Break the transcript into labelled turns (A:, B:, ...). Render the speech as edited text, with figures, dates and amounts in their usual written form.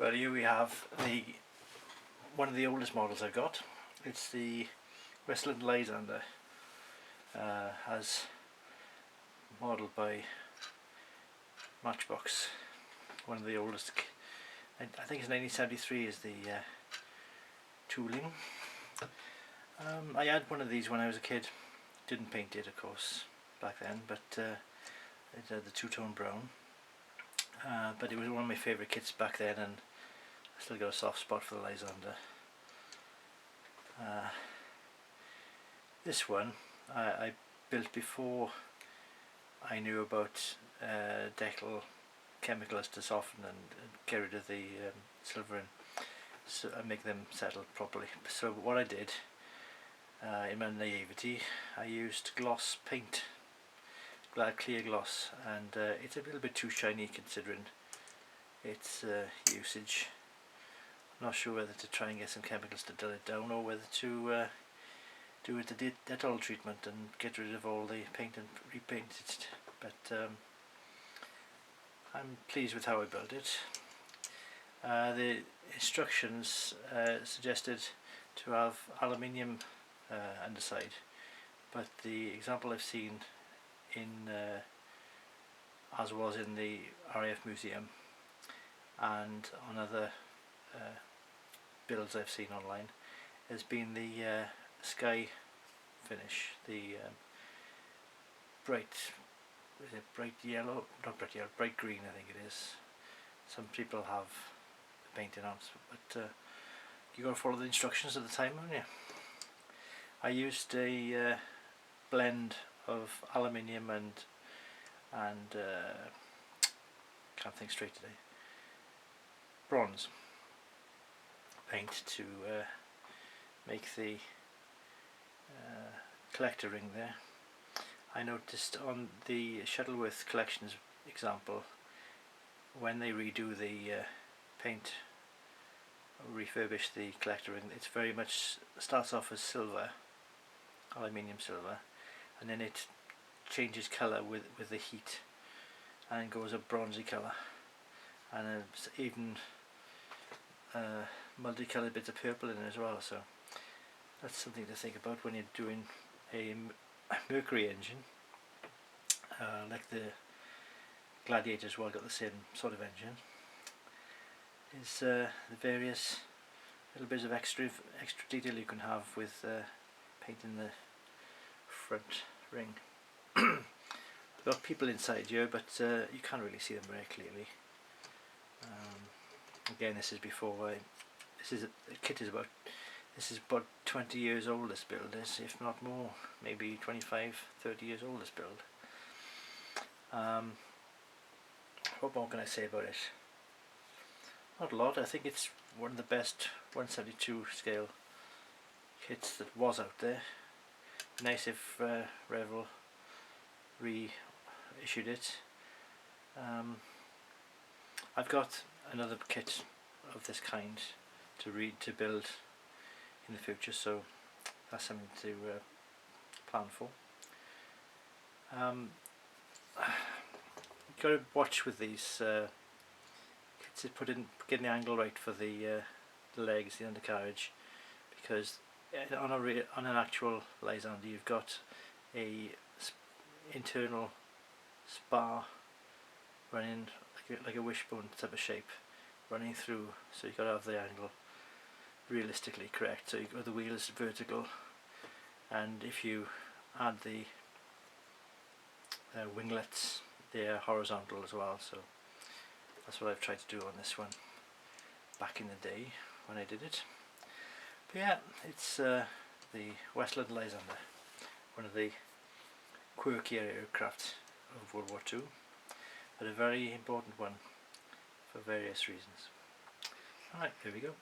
A: Well, here we have one of the oldest models I've got. It's the Westland Lysander, as modelled by Matchbox, one of the oldest. I think it's 1973 is the tooling. I had one of these when I was a kid. Didn't paint it, of course, back then, but it had the two-tone brown. But it was one of my favourite kits back then, and I still got a soft spot for the Lysander. This one I built before I knew about decal chemicals to soften and get rid of the silvering, so I make them settle properly. So what I did, in my naivety, I used gloss paint, clear gloss, and it's a little bit too shiny considering its usage. I'm not sure whether to try and get some chemicals to dull it down, or whether to do it the decal treatment and get rid of all the paint and repaint it. But I'm pleased with how I built it. The instructions suggested to have aluminium underside, but the example I've seen in as was in the RAF museum and on other builds I've seen online has been the sky finish, the bright yellow, not bright yellow, bright green I think it is. Some people have painting on, but you got to follow the instructions at the time, haven't you? I used a blend of aluminium and can't think straight today, bronze paint to make the collector ring there. I noticed on the Shuttleworth Collections example, when they redo the paint, refurbish the collector ring, it's very much starts off as silver, aluminium silver, and then it changes colour with the heat and goes a bronzy colour, and it's even multicoloured bits of purple in it as well. So that's something to think about when you're doing a Mercury engine, like the Gladiator as well, got the same sort of engine. Is the various little bits of extra detail you can have with painting the front ring. I've got people inside here, but you can't really see them very clearly. Again, this is before the kit is about. This is about 20 years old, this build is, if not more, maybe 25, 30 years old, this build. What more can I say about it? Not a lot. I think it's one of the best 172 scale kits that was out there. Nice if Revell reissued it. I've got another kit of this kind to build in the future, so that's something to plan for. You've got to watch with these kits to getting the angle right for the legs, the undercarriage, because on an actual Lysander you've got a internal spar running like a wishbone type of shape running through, so you've got to have the angle realistically correct. So you've got the wheels vertical, and if you add the winglets, they're horizontal as well. So that's what I've tried to do on this one back in the day when I did it. But yeah, it's the Westland Lysander, one of the quirkier aircraft of World War II, but a very important one for various reasons. Alright, here we go.